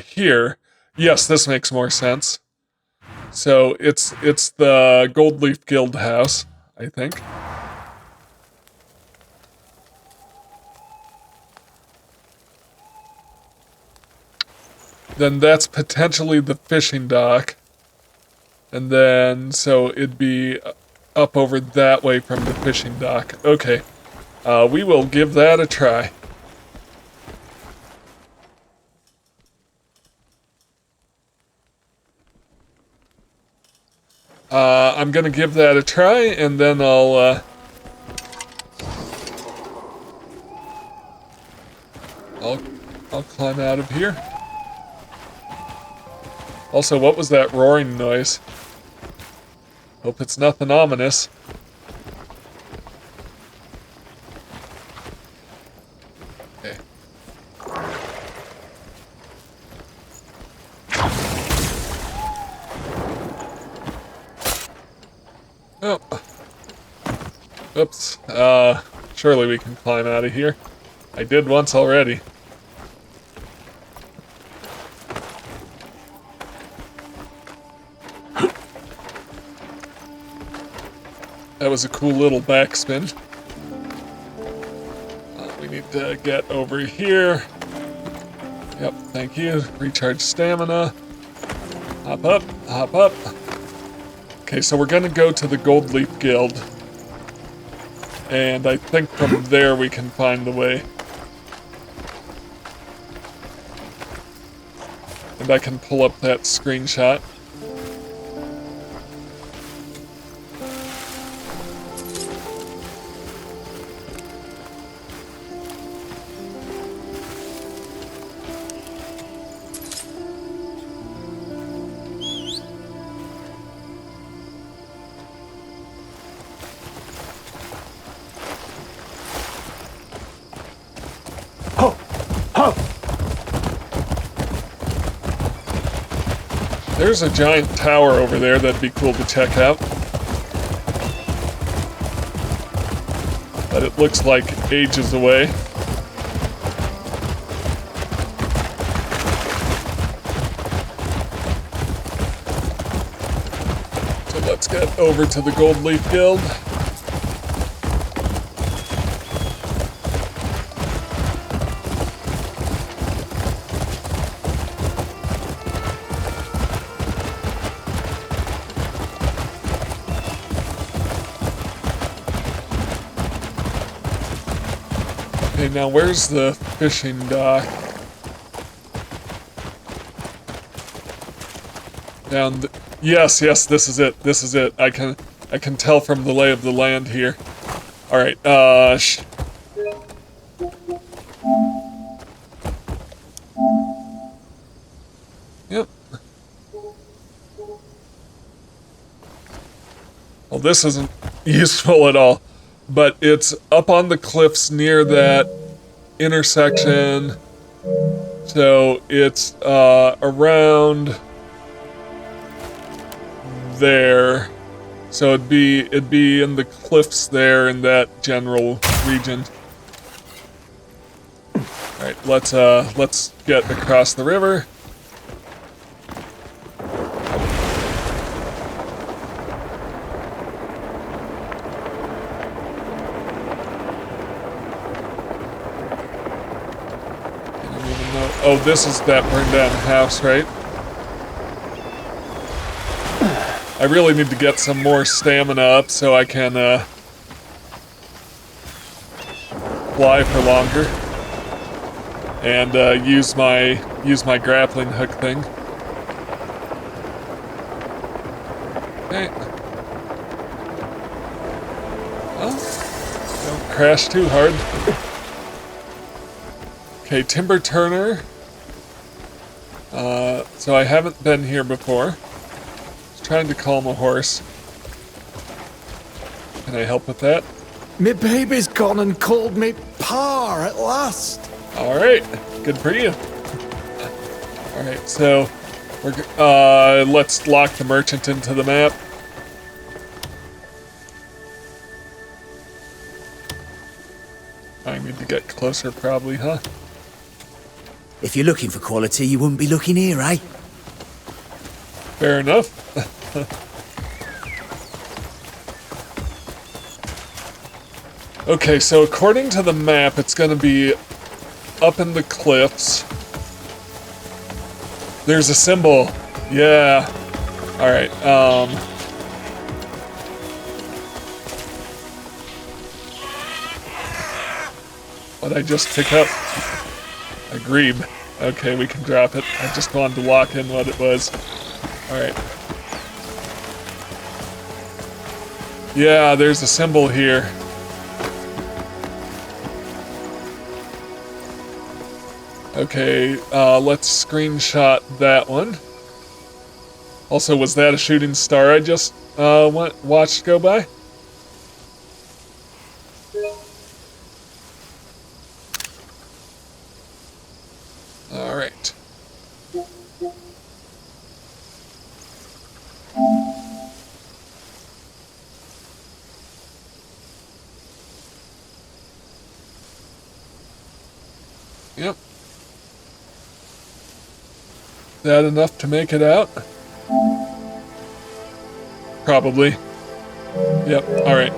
here? Yes, this makes more sense. So it's the Goldleaf Guild house, I think. Then that's potentially the fishing dock. And then, so it'd be up over that way from the fishing dock. Okay. We will give that a try. I'm gonna give that a try, and then I'll climb out of here. Also, what was that roaring noise? Hope it's nothing ominous. Okay. Oh. Oops. Surely we can climb out of here. I did once already. That was a cool little backspin. We need to get over here. Yep, thank you. Recharge stamina. Hop up, hop up. Okay, so we're gonna go to the Goldleaf Guild. And I think from there we can find the way. And I can pull up that screenshot. There's a giant tower over there that'd be cool to check out. But it looks like ages away. So let's get over to the Gold Leaf Guild. Okay, now where's the fishing dock? Down the, yes, this is it. This is it. I can tell from the lay of the land here. All right. Yep. Well, this isn't useful at all. But it's up on the cliffs near that intersection. So it's around there. So it'd be in the cliffs there in that general region. Alright, let's get across the river. Oh, this is that burned down house, right? I really need to get some more stamina up so I can fly for longer and use my grappling hook thing. Okay. Well, don't crash too hard. Okay, Timber Turner. So I haven't been here before. Just trying to calm a horse. Can I help with that? Me baby's gone and called me Pa at last. Alright, good for you. Alright, so let's lock the merchant into the map. I need to get closer probably, huh? If you're looking for quality, you wouldn't be looking here, eh? Fair enough. Okay, so according to the map, it's gonna be up in the cliffs. There's a symbol. Yeah. Alright, what'd I just pick up? A grebe. Okay, we can drop it. I just wanted to lock in what it was. Alright. Yeah, there's a symbol here. Okay, let's screenshot that one. Also, was that a shooting star I just watched go by? Alright. Yep. Is that enough to make it out? Probably. Yep, alright.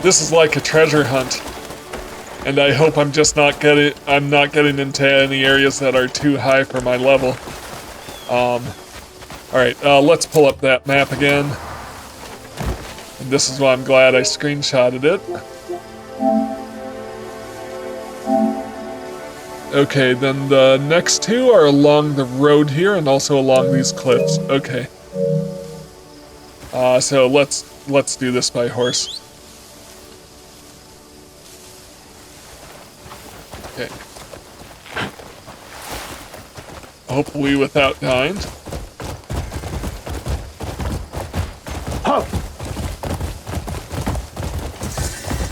This is like a treasure hunt. And I hope I'm not getting into any areas that are too high for my level. Alright, let's pull up that map again. And this is why I'm glad I screenshotted it. Okay, then the next two are along the road here and also along these cliffs. Okay. So let's do this by horse. Okay. Hopefully without dying.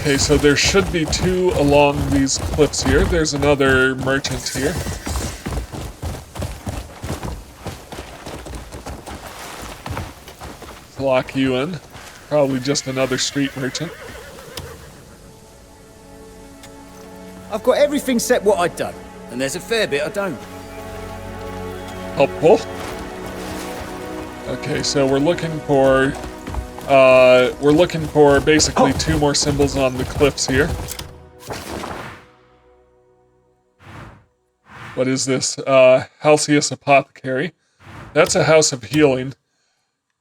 Okay, so there should be two along these cliffs here. There's another merchant here. Let's lock you in. Probably just another street merchant. I've got everything set what I'd done, and there's a fair bit I don't. Helpful. Okay, so we're looking for basically two more symbols on the cliffs here. What is this? Halcyon Apothecary. That's a house of healing.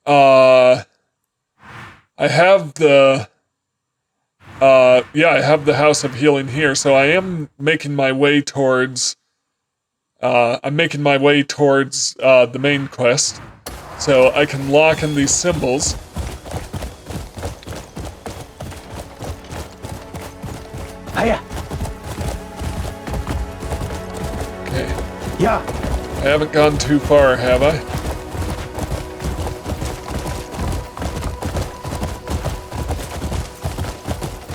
I have the I have the house of healing here, so I am making my way towards the main quest. So I can lock in these symbols. Hiya. Okay. Yeah. I haven't gone too far, have I?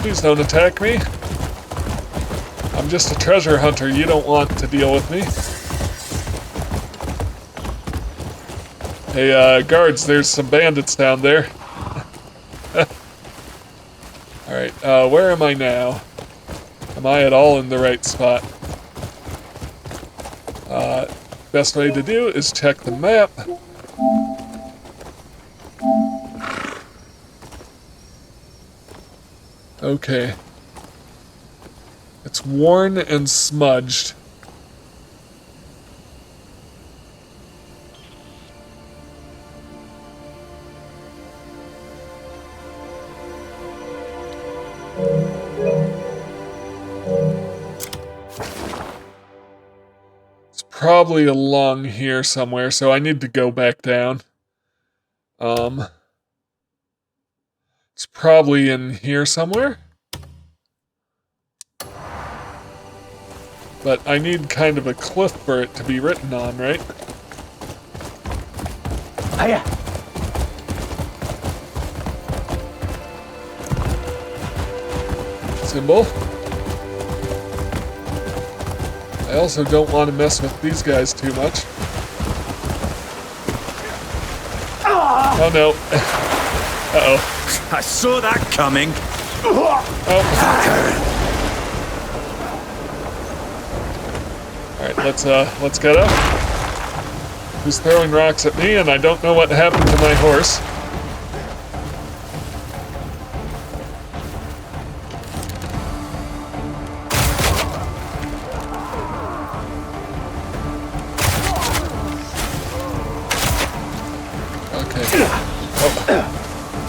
Please don't attack me. I'm just a treasure hunter. You don't want to deal with me. Hey, guards, there's some bandits down there. Alright, where am I now? Am I at all in the right spot? Best way to do is check the map. Okay. It's worn and smudged. It's probably along here somewhere, so I need to go back down. It's probably in here somewhere. But I need kind of a cliff for it to be written on, right? Hiya. Symbol. I also don't want to mess with these guys too much. Oh no. Uh-oh. I saw that coming. Oh. Alright, let's get up. Who's throwing rocks at me, and I don't know what happened to my horse.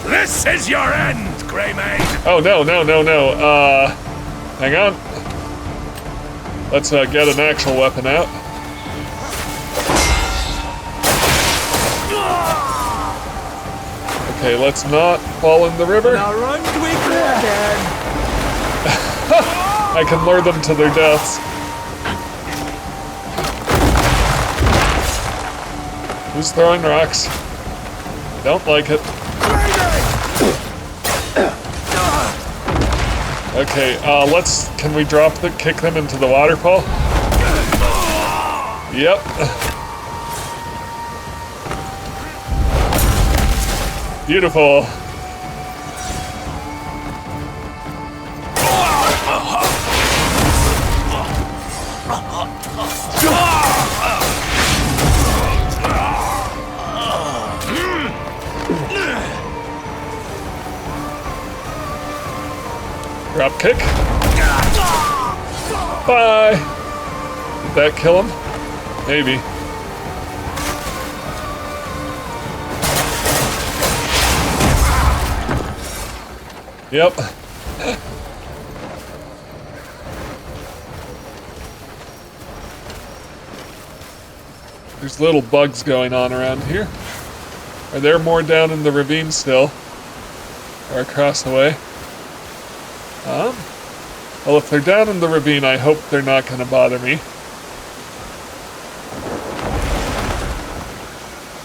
This is your end, Greymane! Oh, no. Hang on. Let's get an actual weapon out. Okay, let's not fall in the river. Now run, we again! I can lure them to their deaths. Who's throwing rocks? I don't like it. Okay, can we kick them into the waterfall? Yep. Beautiful. Drop kick. Bye. Did that kill him? Maybe. Yep. There's little bugs going on around here. Are there more down in the ravine still? Or across the way? Well, if they're down in the ravine, I hope they're not going to bother me.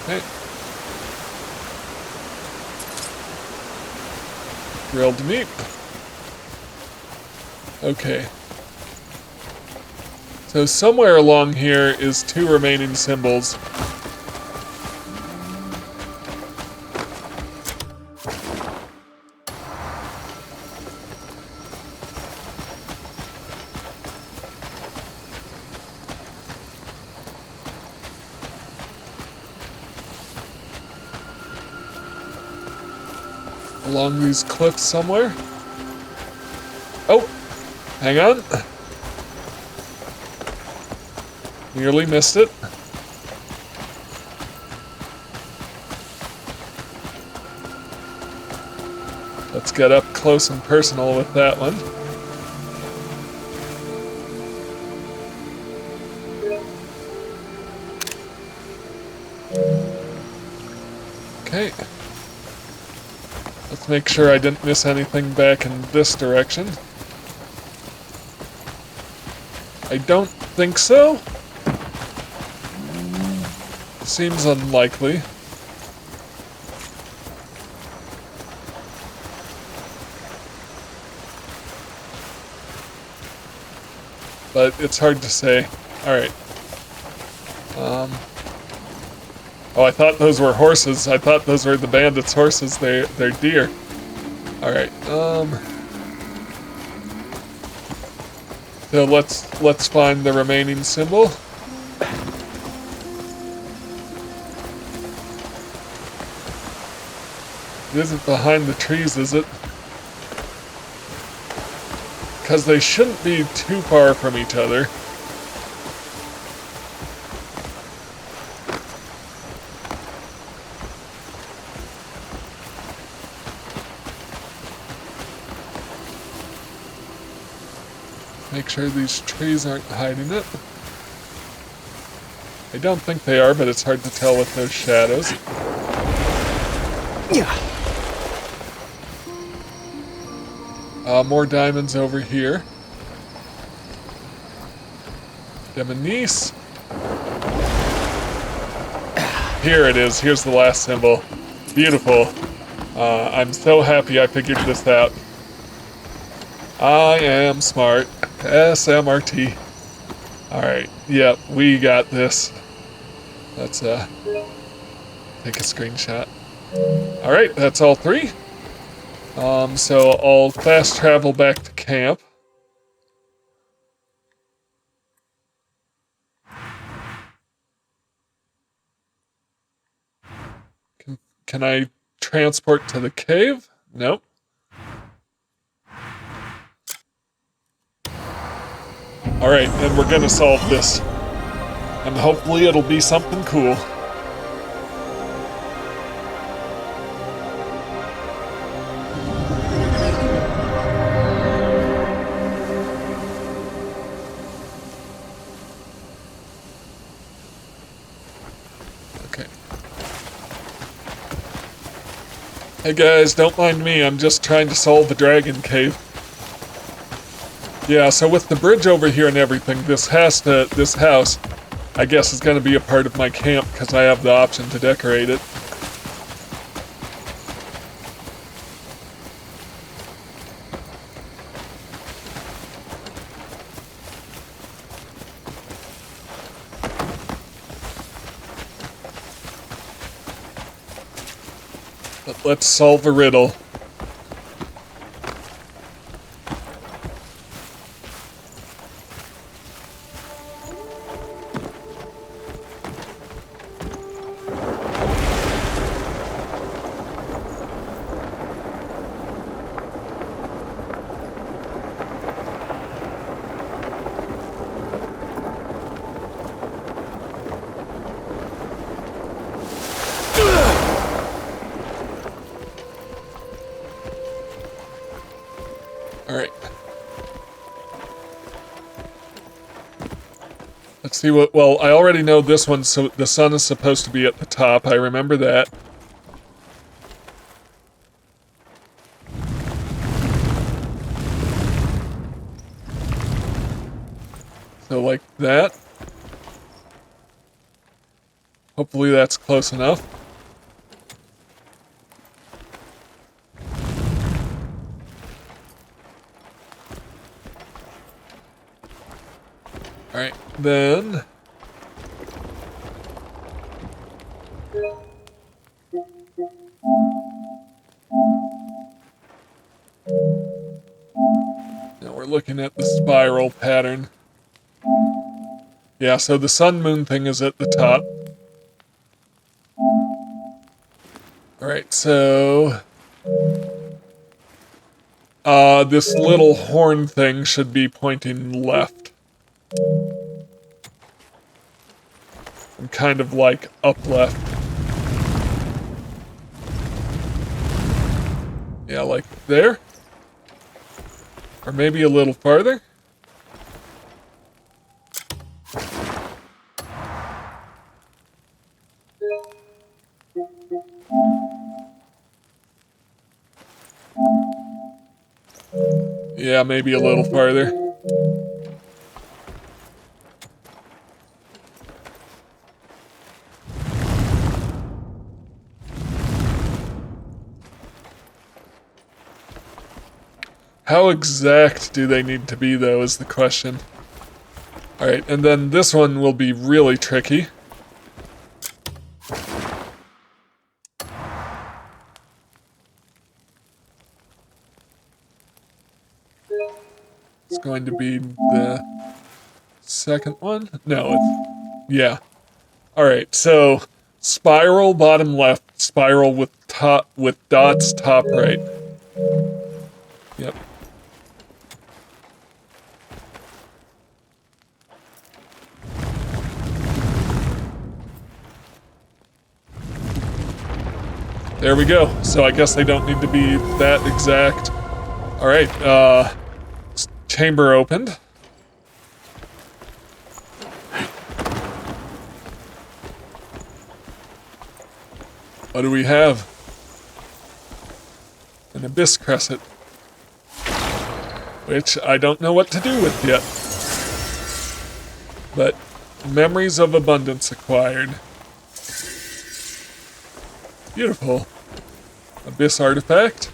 Okay. Grilled meat. Okay. So somewhere along here is 2 remaining symbols. Along these cliffs somewhere. Oh, hang on. Nearly missed it. Let's get up close and personal with that one. Okay. Let's make sure I didn't miss anything back in this direction. I don't think so. Seems unlikely. But it's hard to say. Alright. Oh, I thought those were horses. I thought those were the bandits' horses. They're deer. Alright, so let's find the remaining symbol. It isn't behind the trees, is it? Because they shouldn't be too far from each other. Make sure these trees aren't hiding it. I don't think they are, but it's hard to tell with those shadows. Yeah. More diamonds over here. Demonice. Here it is. Here's the last symbol. Beautiful. I'm so happy I figured this out. I am smart. SMRT. Alright. Yep, we got this. Let's take a screenshot. Alright, that's all 3. So I'll fast travel back to camp. Can I transport to the cave? Nope. Alright, then we're gonna solve this. And hopefully it'll be something cool. Okay. Hey guys, don't mind me, I'm just trying to solve the dragon cave. Yeah, so with the bridge over here and everything, this house, I guess is gonna be a part of my camp because I have the option to decorate it. But let's solve a riddle. Let's see what... Well, I already know this one, so the sun is supposed to be at the top. I remember that. So like that. Hopefully that's close enough. Alright, then... Now we're looking at the spiral pattern. Yeah, so the sun-moon thing is at the top. Alright, so... this little horn thing should be pointing left. And kind of like up left. Yeah, like there? Or maybe a little farther? Yeah, maybe a little farther. How exact do they need to be, though, is the question. Alright, and then this one will be really tricky. It's going to be the second one? No, it's... Yeah. Alright, so spiral bottom left, spiral with dots top right. Yep. There we go. So I guess they don't need to be that exact. Alright, chamber opened. What do we have? An abyss crescent. Which I don't know what to do with yet. But memories of abundance acquired. Beautiful. Abyss artifact.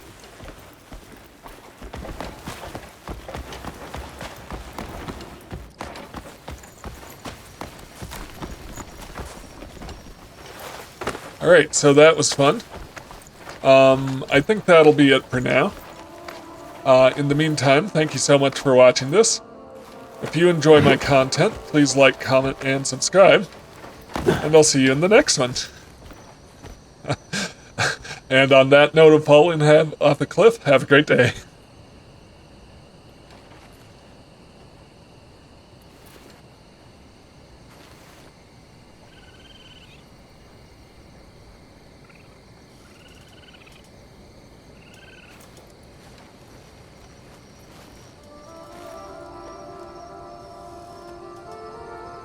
Alright, so that was fun. I think that'll be it for now. In the meantime, thank you so much for watching this. If you enjoy my content, please like, comment, and subscribe. And I'll see you in the next one. And on that note of falling off a cliff, have a great day.